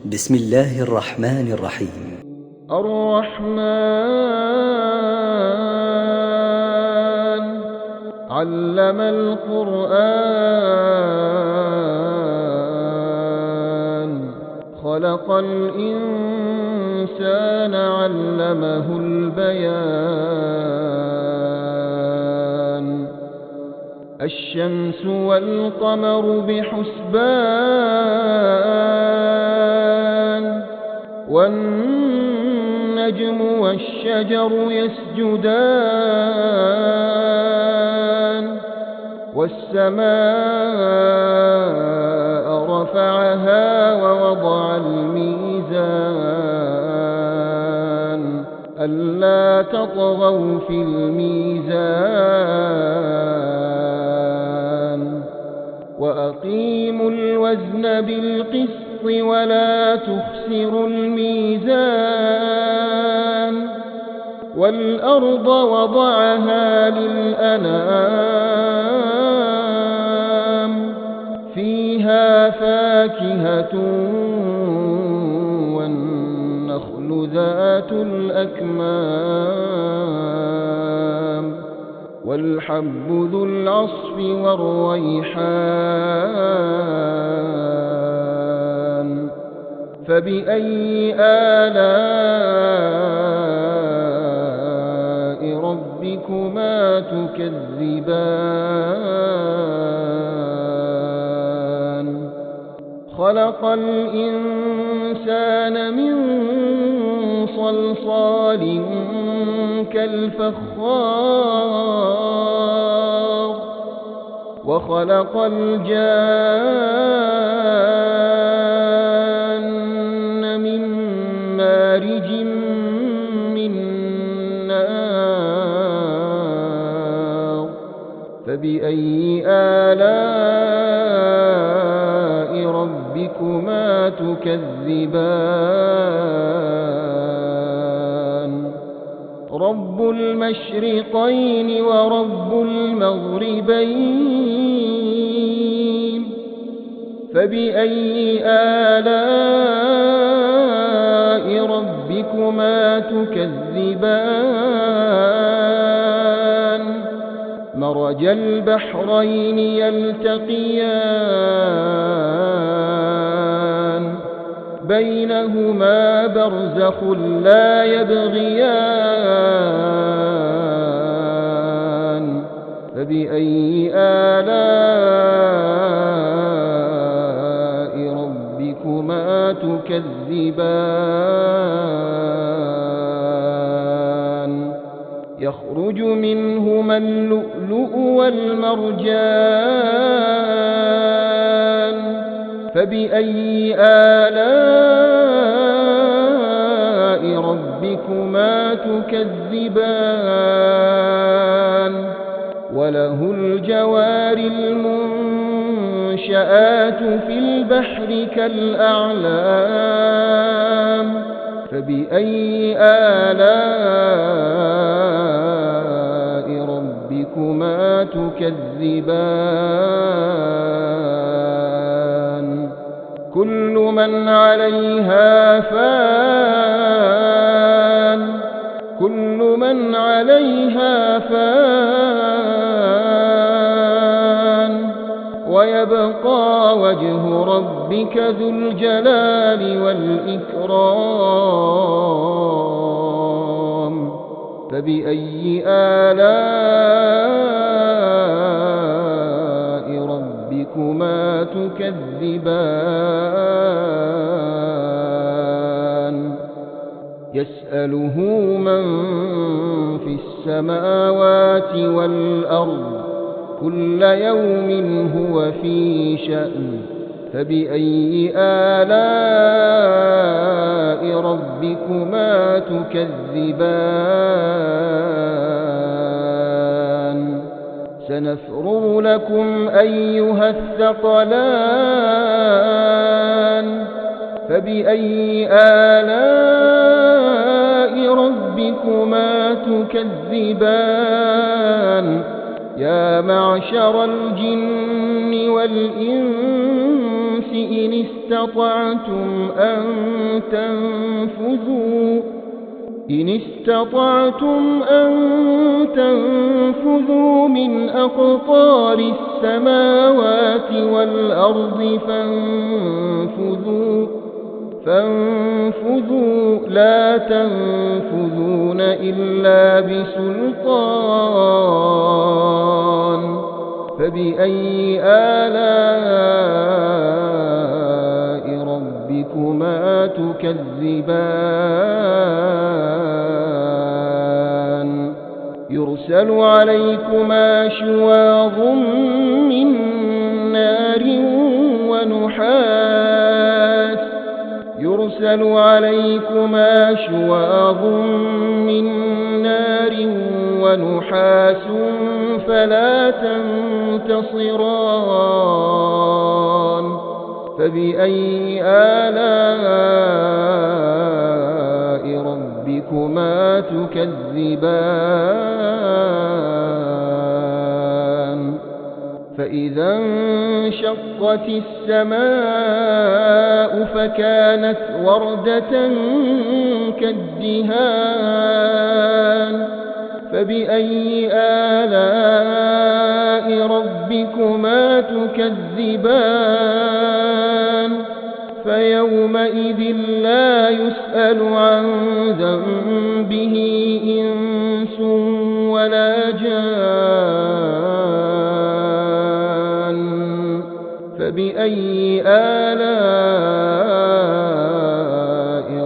بسم الله الرحمن الرحيم. الرحمن علم القرآن خلق الإنسان علمه البيان الشمس والقمر بحسبان والنجم والشجر يسجدان والسماء رفعها ووضع الميزان ألا تطغوا في الميزان وأقيموا الوزن بالقسط ولا تخسروا الميزان والأرض وضعها للأنام فيها فاكهة والنخل ذات الأكمام والحب ذو العصف والريحان فبأي آلاء ربكما تكذبان خلق الإنسان من صلصال كالفخار وخلق الجان من مارج من نار فبأي آلاء ربكما تكذبان رب المشرقين ورب المغربين فبأي آلاء ربكما تكذبان مرج البحرين يلتقيان بينهما برزخ لا يبغيان فبأي آلاء ربكما تكذبان يخرج منهما اللؤلؤ والمرجان فبأي آلاء ربكما تكذبان وله الجوار المنشآت في البحر كالأعلام فبأي آلاء ربكما تكذبان كل من عليها فان كل من عليها فان ويبقى وجه ربك ذو الجلال والإكرام فبأي آلاء ربكما تكذبان يسأله من في السماوات والأرض كل يوم هو في شأن فبأي آلاء ربكما تكذبان سنفرغ لكم أيها الثقلان فبأي آلاء ربكما تكذبان يا معشر الجن والإنس الإنس إن استطعتم أن تنفذوا من أقطار السماوات والأرض فانفذوا لا تنفذون إلا بسلطان فبأي آلاء ربكما تكذبان يرسل عليكما شواظ من نار ونحاس فلا تنتصران فبأي آلاء ربكما تكذبان فإذا انشقت السماء فكانت وردة كالدهان فبأي آلاء ربكما تكذبان فيومئذ لا يسأل عن ذنبه إنس ولا جان فبأي آلاء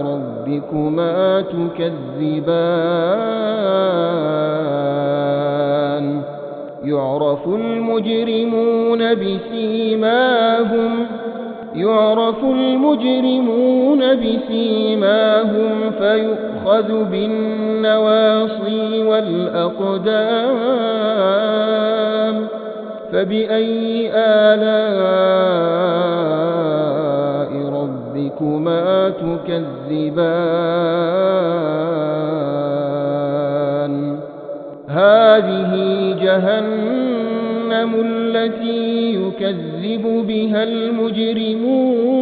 ربكما تكذبان يعرف المجرمون بسيماهم فيؤخذ بالنواصي والأقدام فبأي آلاء ربكما تكذبان هذه جهنم التي يكذب بها المجرمون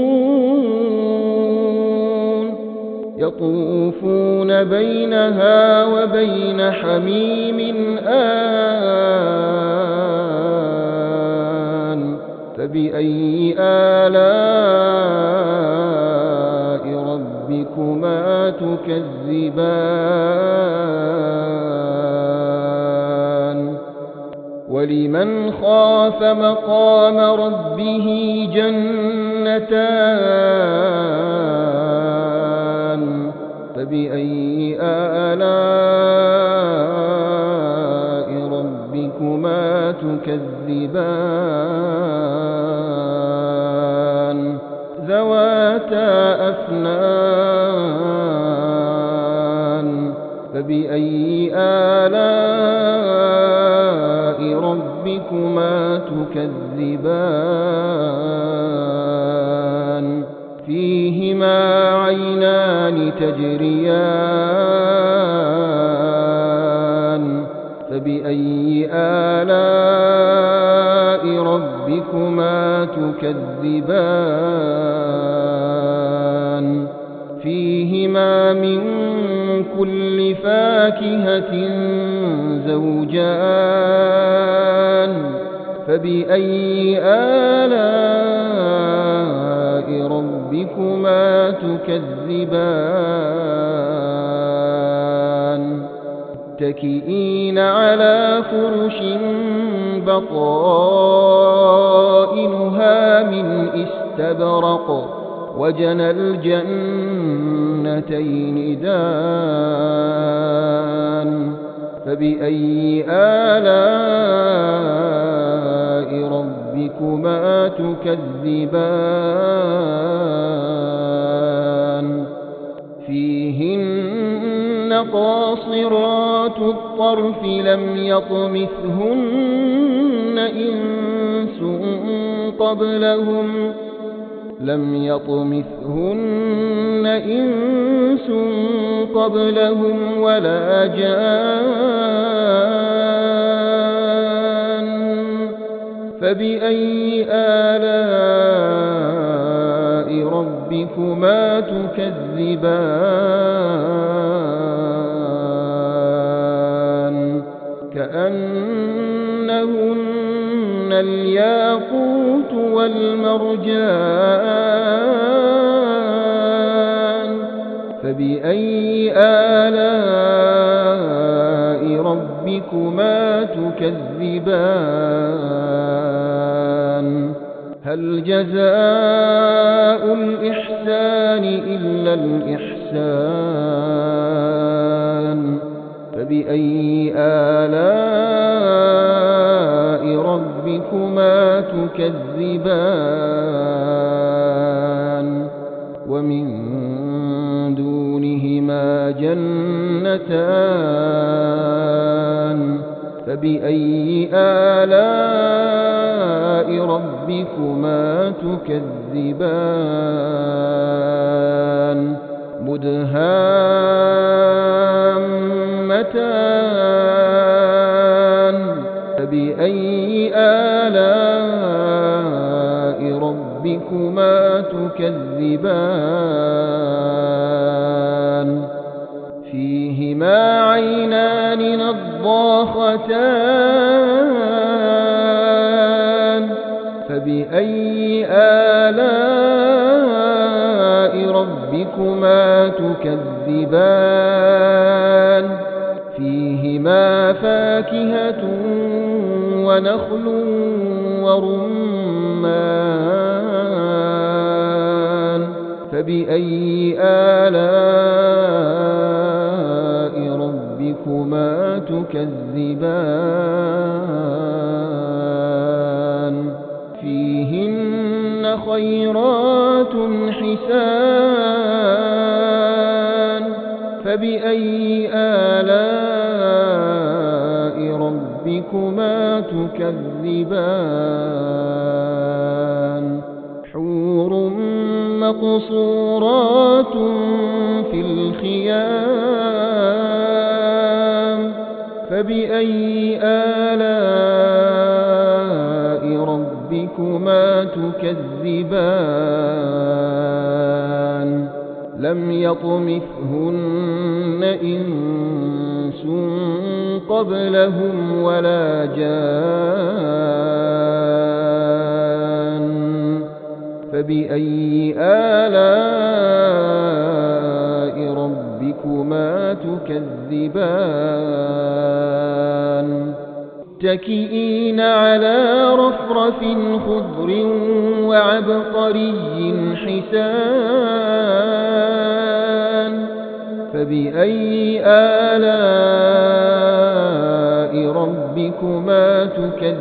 يطوفون بينها وبين حميم آن فبأي آلاء ربكما تكذبان ولمن خاف مقام ربه جنتان فبأي آلاء ربكما تكذبان ذواتا أفنان فبأي آلاء ربكما تكذبان فيهما عينان تجريان فبأي آلاء ربكما تكذبان فيهما من كل فاكهة زوجان فبأي آلاء ربكما تكذبان متكئين على فرش بطائنها من استبرق وجنى الجنتين دان فبأي آلاء ربكما تكذبان فيهن قاصرات الطرف لم يطمثهن إنس قبلهم ولا جان فبأي آلاء ربكما تكذبان كأنهن الياقوت والمرجان فبأي آلاء ربكما تكذبان هل جزاء الإحسان إلا الإحسان فبأي آلاء ربكما تكذبان ومن دونهما جنتان فبأي آلاء ربكما تكذبان مدهامتان فبأي آلاء ربكما تكذبان فيهما عينان نضاختان فبأي آلاء ربكما تكذبان فيهما فاكهة ونخل ورمان فبأي آلاء ربكما تكذبان فيهن خيرات حسان فبأي آلاء ربكما تكذبان حور مقصورات في الخيام فبأي آلاء ربكما تكذبان لم يطمثهن إنس قبلهم ولا جان فبأي آلاء ربكما تكذبان متكئين على رفرف خضر وعبقري حسان فبأي آلاء ربكما تكذبان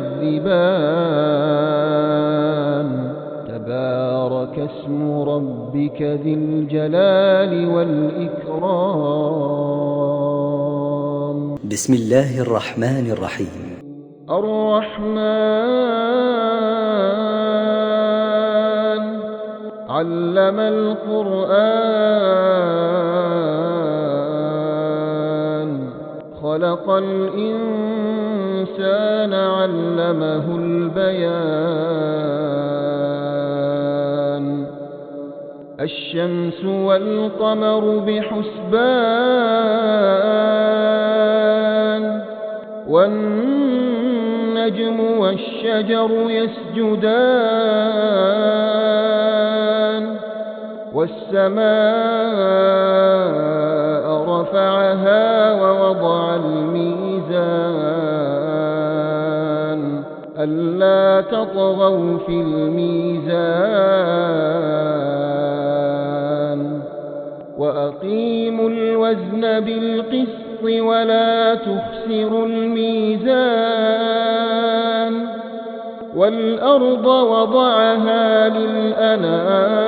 تبارك اسم ربك ذي الجلال والإكرام بسم الله الرحمن الرحيم الرحمن علم القرآن خلق الإنسان علمه البيان الشمس والقمر بحسبان والنجم والشجر يسجدان والسماء رفعها ووضع الميزان ألا تطغوا في الميزان وأقيموا الوزن بالقسط ولا تخسروا الميزان والأرض وضعها للأنام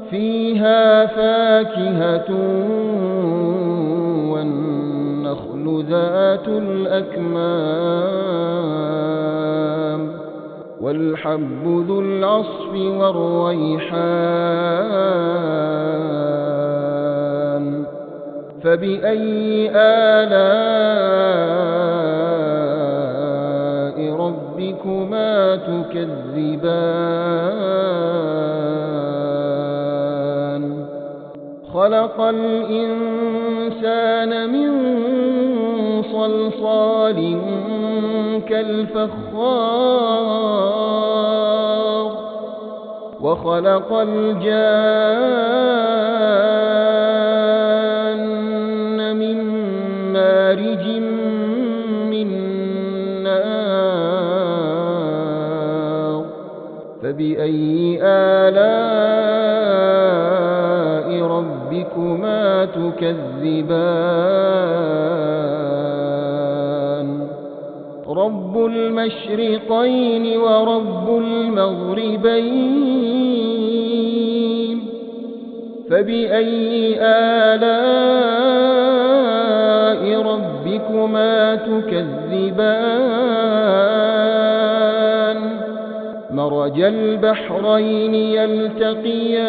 فيها فاكهة والنخل ذات الأكمام والحب ذو العصف والريحان فبأي آلاء ربكما ربكما تكذبان خلق الإنسان من صلصال كالفخار وخلق الجان من مارج من نار فبأي آلاء ربكما تكذبان رب المشرقين ورب المغربين فبأي آلاء ربكما تكذبان مرج البحرين يلتقيان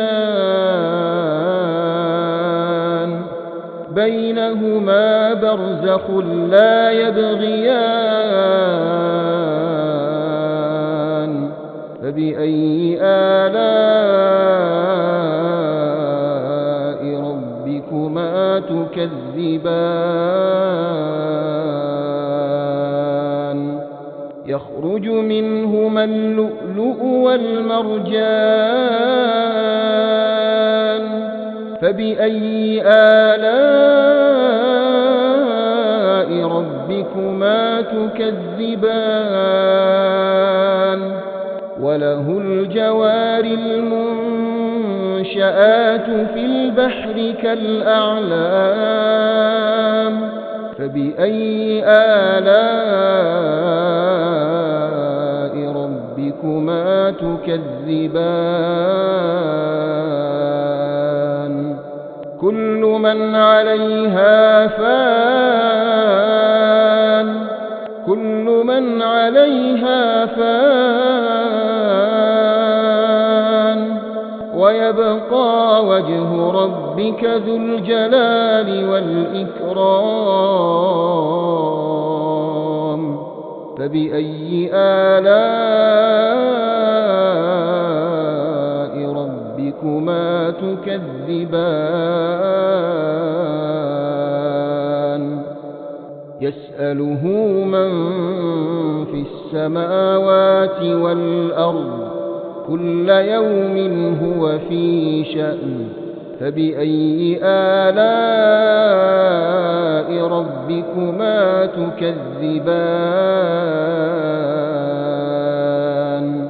بينهما برزخ لا يبغيان فبأي آلاء ربكما تكذبان يخرج منهما اللؤلؤ والمرجان فبأي آلاء ربكما تكذبان وله الجوار المنشآت في البحر كالأعلام فبأي آلاء ربكما تكذبان كل من عليها فان كل من عليها فان ويبقى وجه ربك ذو الجلال والإكرام فبأي آلاء ربكما تكذبان يسأله من في السماوات والأرض كل يوم هو في شأن فبأي آلاء ربكما تكذبان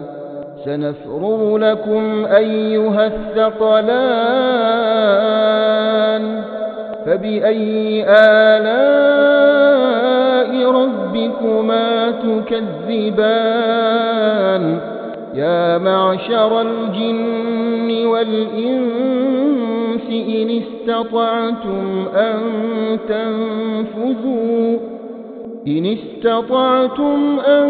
سنفرغ لكم أيها الثقلان فبأي آلاء ربكما تكذبان يا معشر الجن والإنس إن استطعتم أن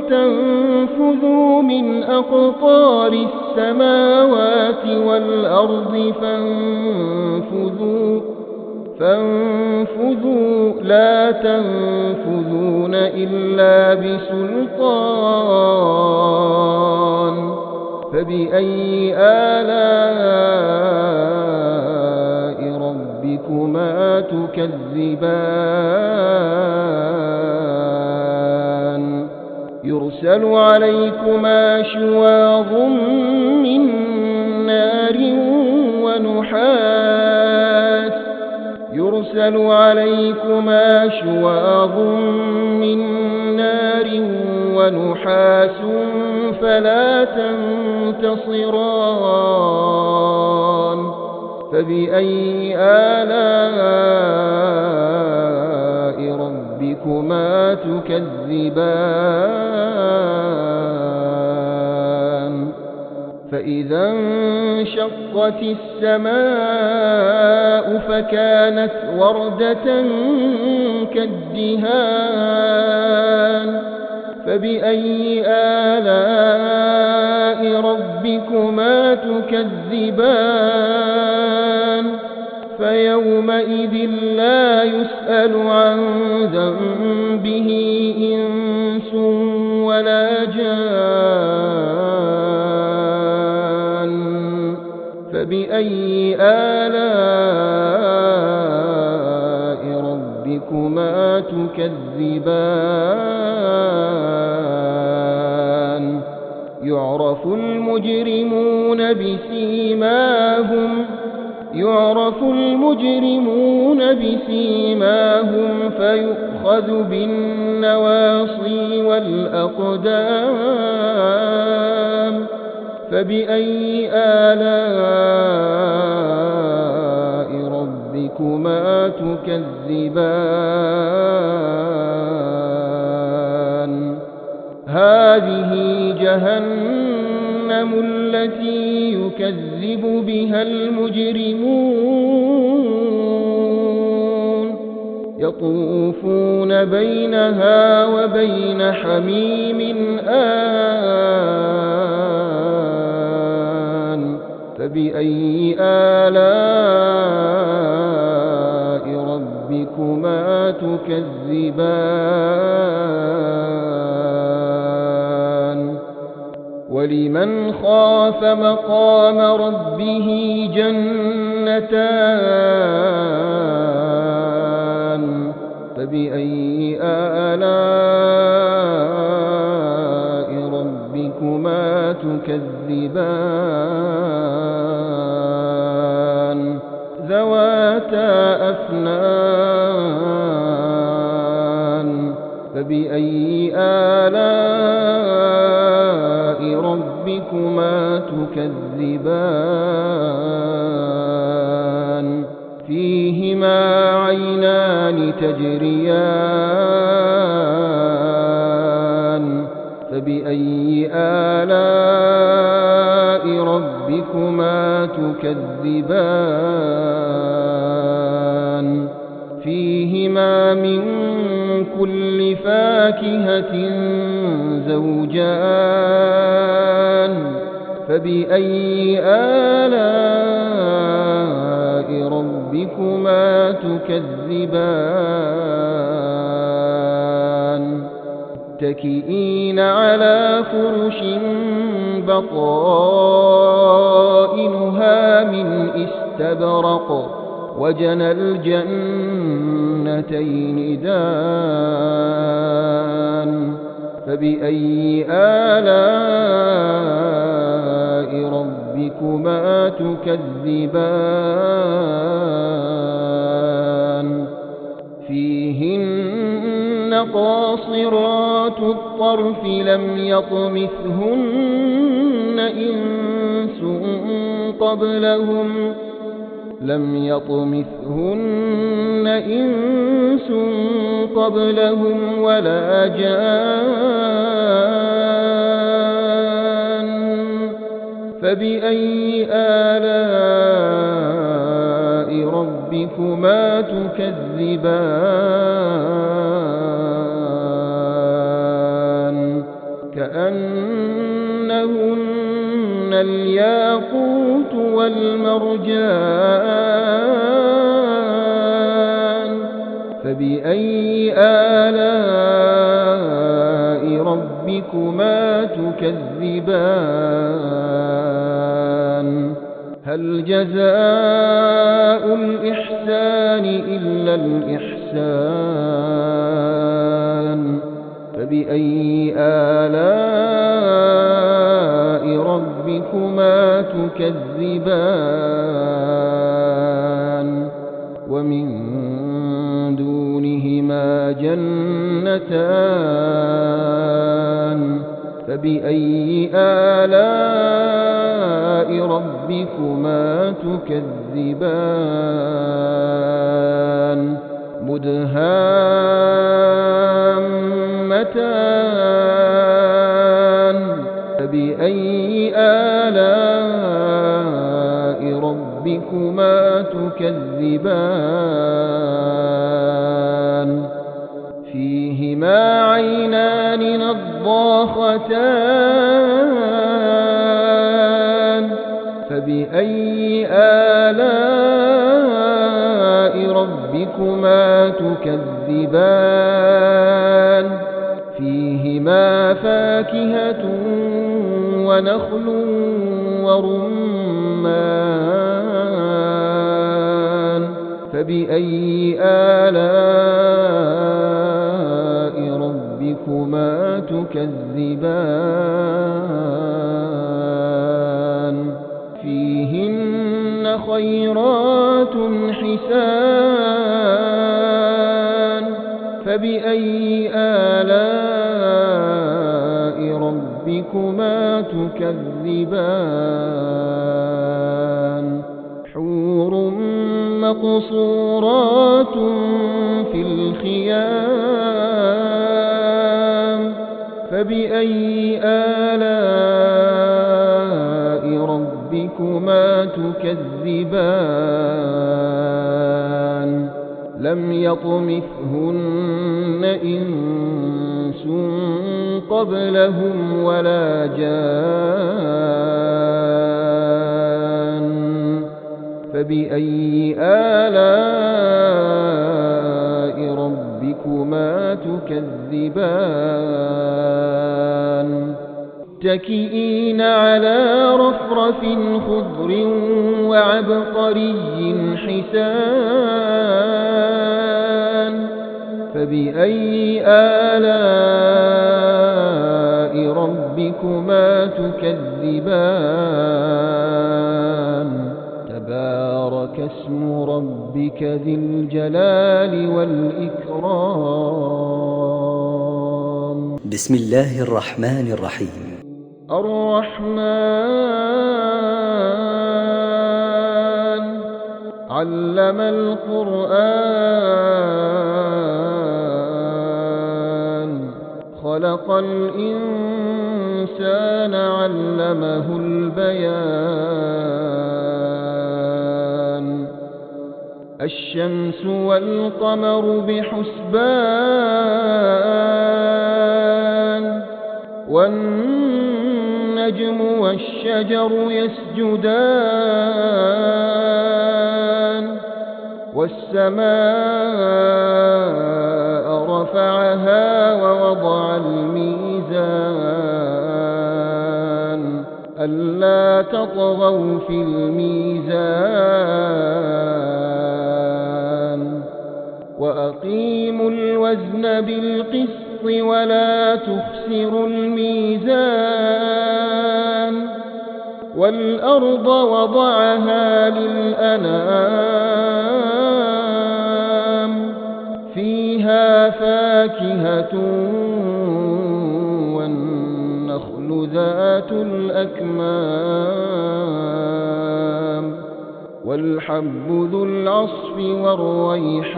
تنفذوا من أقطار السماوات والأرض فانفذوا لا تنفذون إلا بسلطان فبأي آلاء ربكما تكذبان يرسل عليكما شواظ من نار ونحاس يرسل عليكما شواظ من نار ونحاس فلا تنتصران فبأي آلاء ربكما تكذبان فإذا انشقت السماء فكانت وردة كالدهان فبأي آلاء ربكما تكذبان فيومئذ لا يسأل عن ذنبه إنس ولا فبأي آلاء ربكما تكذبان يعرف المجرمون بسيماهم فيؤخذ بالنواصي والأقدام فبأي آلاء ربكما تكذبان هذه جهنم التي يكذب بها المجرمون يطوفون بينها وبين حميم آن فبأي آلاء ربكما تكذبان ولمن خاف مقام ربه جنتان فبأي آلاء ربكما تكذبان ذواتا أفنان فبأي آلاء ربكما تكذبان فيهما عينان تجريان فبأي آلاء ربكما تكذبان فيهما من كل فاكهة زوجان فبأي آلاء ربكما تكذبان متكئين على فرش بطائنها من استبرق وجنى الجنتين دان فبأي آلاء ربكما تكذبان فيهن قاصرات الطرف لم يطمثهن إنس قبلهم ولا جان فبأي آلاء ربكما تكذبان كأنهن الياقوت والمرجان فبأي آلاء ربكما تكذبان هل جزاء الإحسان إلا الإحسان فبأي آلاء ربكما تكذبان ومن دونهما جنتان فبأي آلاء ربكما تكذبان مدهامتان فبأي آلاء ربكما تكذبان فيهما عينان نضاختان فبأي آلاء ربكما تكذبان فيهما فاكهة ونخل ورمان فبأي آلاء ربكما تكذبان فيهن خيرات حسان فبأي آلاء ربكما تكذبان حور مقصورات في الخيام فبأي آلاء ربكما تكذبان لم يطمثهن إنس قبلهم ولا جان فبأي آلاء ربكما تكذبان متكئين على رفرف خضر وعبقري حسان فبأي آلاء ربكما تكذبان تبارك اسم ربك ذي الجلال والإكرام بسم الله الرحمن الرحيم الرحمن علم القرآن خلق الإنسان علمه البيان الشمس والقمر بحسبان والنجم والشجر يسجدان والسماء رفعها ووضع الميزان ألا تطغوا في الميزان وأقيموا الوزن بالقسط ولا تخسروا الميزان والأرض وضعها للأنام فيها فاكهة والنخل ذات الأكمام والحب ذو العصف والريحان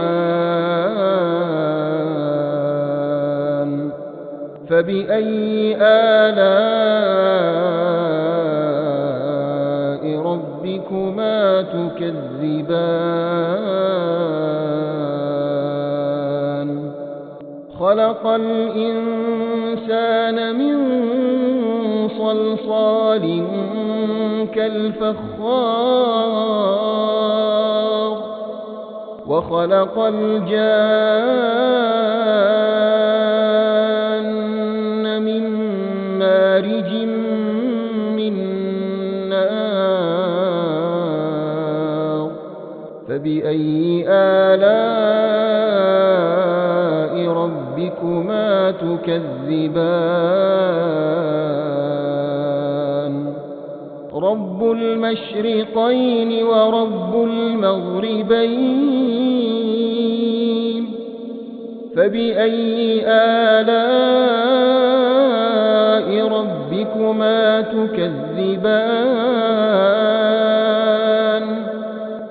فبأي آلاء ربكما تكذبان خلق الإنسان من صلصال كالفخار وخلق الجان من مارج من نار فبأي آلاء ربكما تكذبان رب المشرقين ورب المغربين فبأي آلاء ربكما تكذبان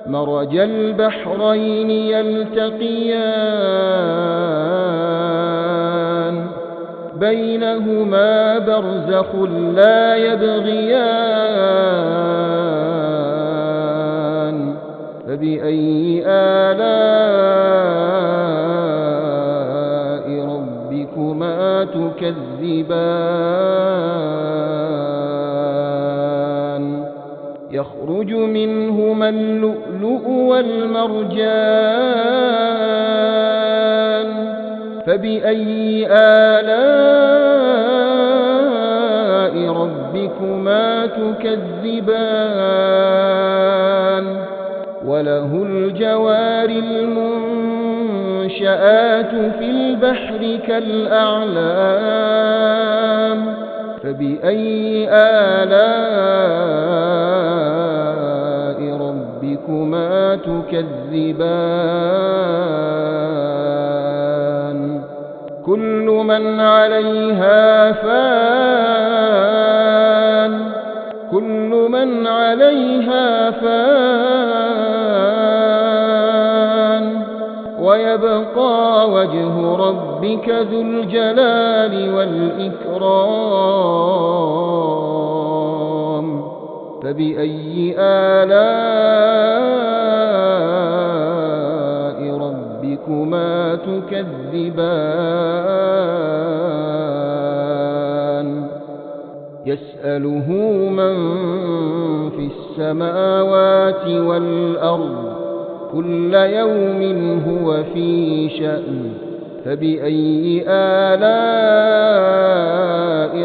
مرج البحرين يلتقيان بينهما برزخ لا يبغيان فبأي آلاء ربكما تكذبان يخرج منهما اللؤلؤ والمرجان فبأي آلاء ربكما تكذبان وله الجوار المنشآت في البحر كالأعلام فبأي آلاء ربكما تكذبان كل من عليها فان كل من عليها فان ويبقى وجه ربك ذو الجلال والإكرام فبأي آلاء ربكما تكذبان يسأله من في السماوات والأرض كل يوم هو في شأن فبأي آلاء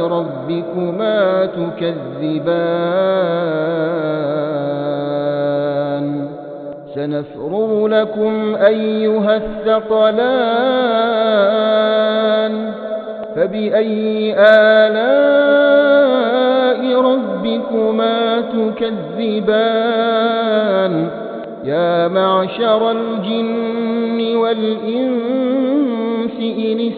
ربكما تكذبان سنفرغ لكم أيها الثقلان فبأي آلاء ربكما تكذبان يا معشر الجن والإنس إن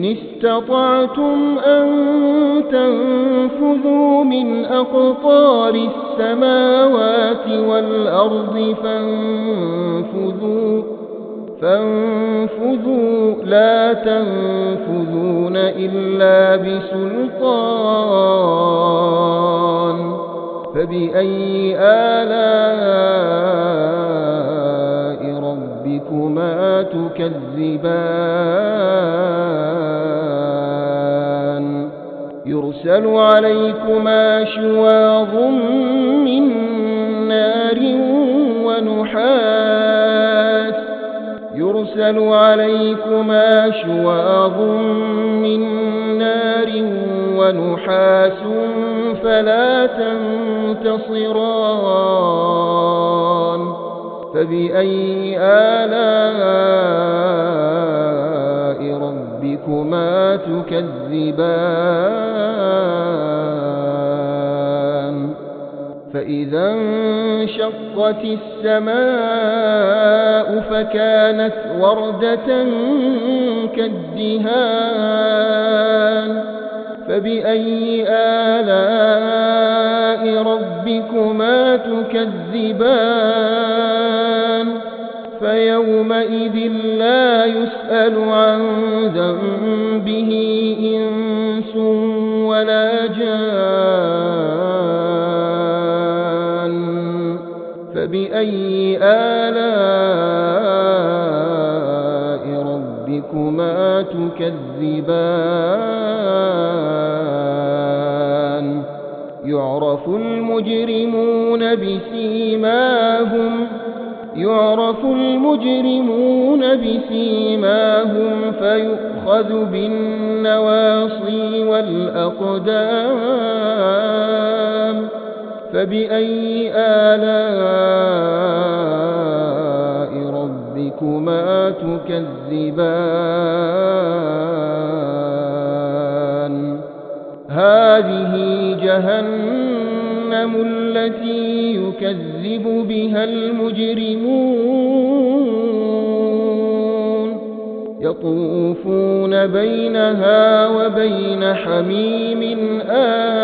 استطعتم أن تنفذوا من أقطار السماوات والأرض فانفذوا لا تنفذون إلا بسلطان فبأي آلاء ربكما تكذبان يرسل عليكما شواظ من نار ونحاس فلا تنتصران فبأي آلاء ربكما تكذبان فإذا انشقت السماء فكانت وردة كالدهان فبأي آلاء ربكما تكذبان فيومئذ لا يسأل عن ذنبه إنس ولا جان فبأي آلاء ربكما تكذبان يعرف المجرمون بسيماهم فيؤخذ بالنواصي والأقدام فبأي آلاء ربكما تكذبان هذه جهنم التي يكذب بها المجرمون يطوفون بينها وبين حميم آن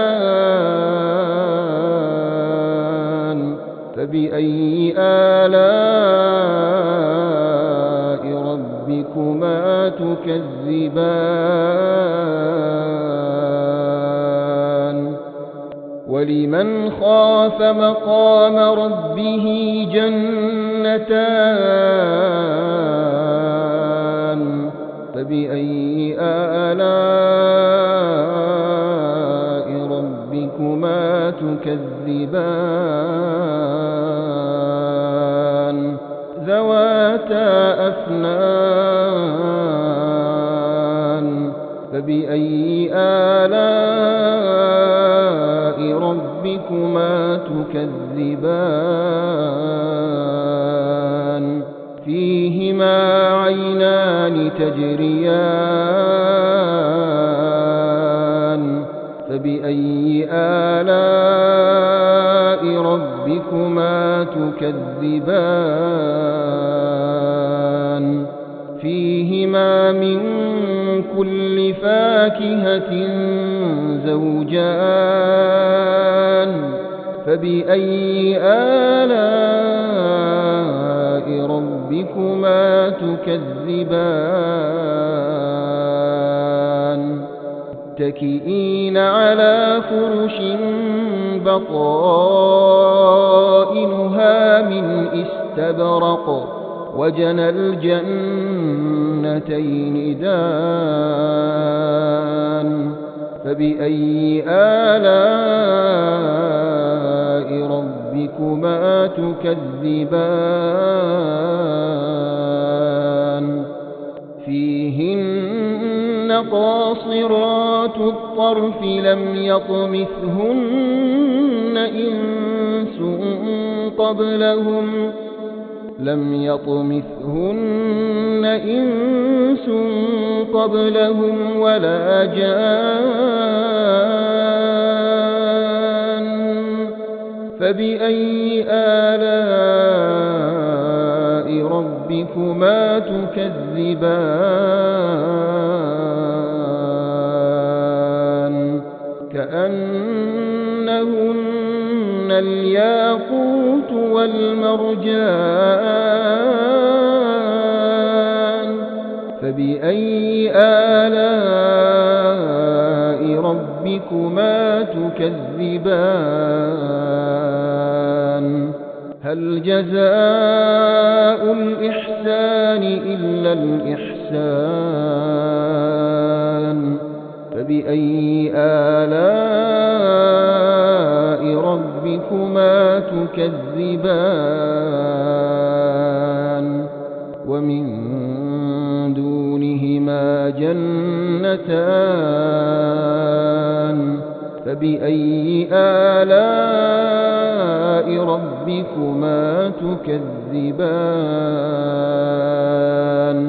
فبأي آلاء ربكما تكذبان ولمن خاف مقام ربه جنتان فبأي آلاء ربكما تكذبان ذواتا أفنان فبأي آلاء ربكما تكذبان فيهما عينان تجريان فبأي آلاء ربكما تكذبان فيهما من كل فاكهة زوجان فبأي آلاء ربكما تكذبان متكئين على فرش بطائنها من استبرق وجنى الجنتين دان فبأي آلاء ربكما تكذبان فيهن قاصرات الطرف لم يطمثهن إنس قبلهم ولا جان فبأي آلاء ربكما تكذبان كأنهن الياقوت والمرجان فبأي آلاء ربكما تكذبان هل جزاء الإحسان إلا الإحسان فبأي آلاء ربكما تكذبان ومن دونهما جنتان فبأي آلاء ربكما تكذبان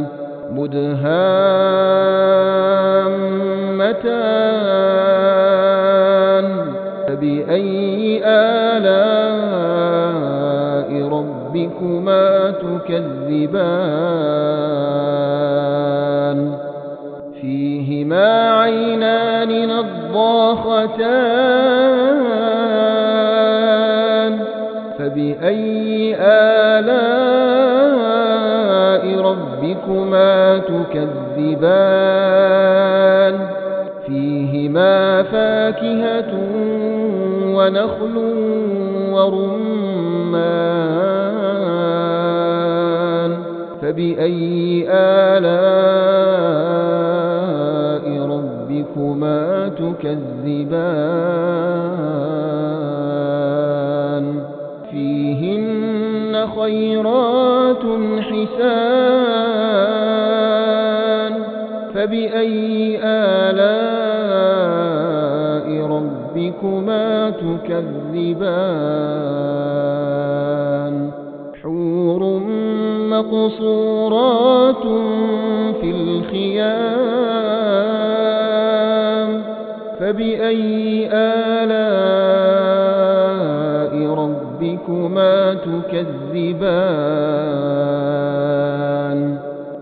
مدهامتان فبأي آلاء ربكما تكذبان فيهما عينان نضاختان فبأي آلاء ربكما تكذبان فيهما فاكهة ونخل ورمان فبأي آلاء ربكما تكذبان فيهن خيرات حسان فبأي آلاء ربكما تكذبان حور مقصورات في الخيام فبأي آلاء ربكما تكذبان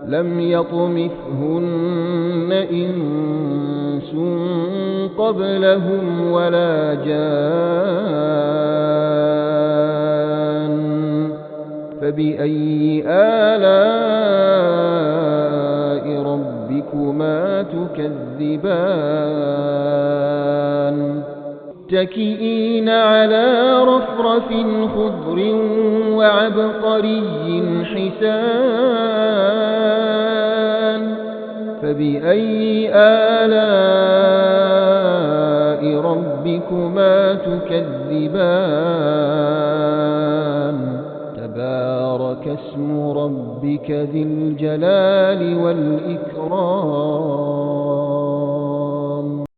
لم يطمثهن إنس قبلهم ولا جان فبأي آلاء ربكما تكذبان متكئين على رفرف خضر وعبقري حسان فبأي آلاء ربكما تكذبان تبارك اسم ربك ذي الجلال والإكرام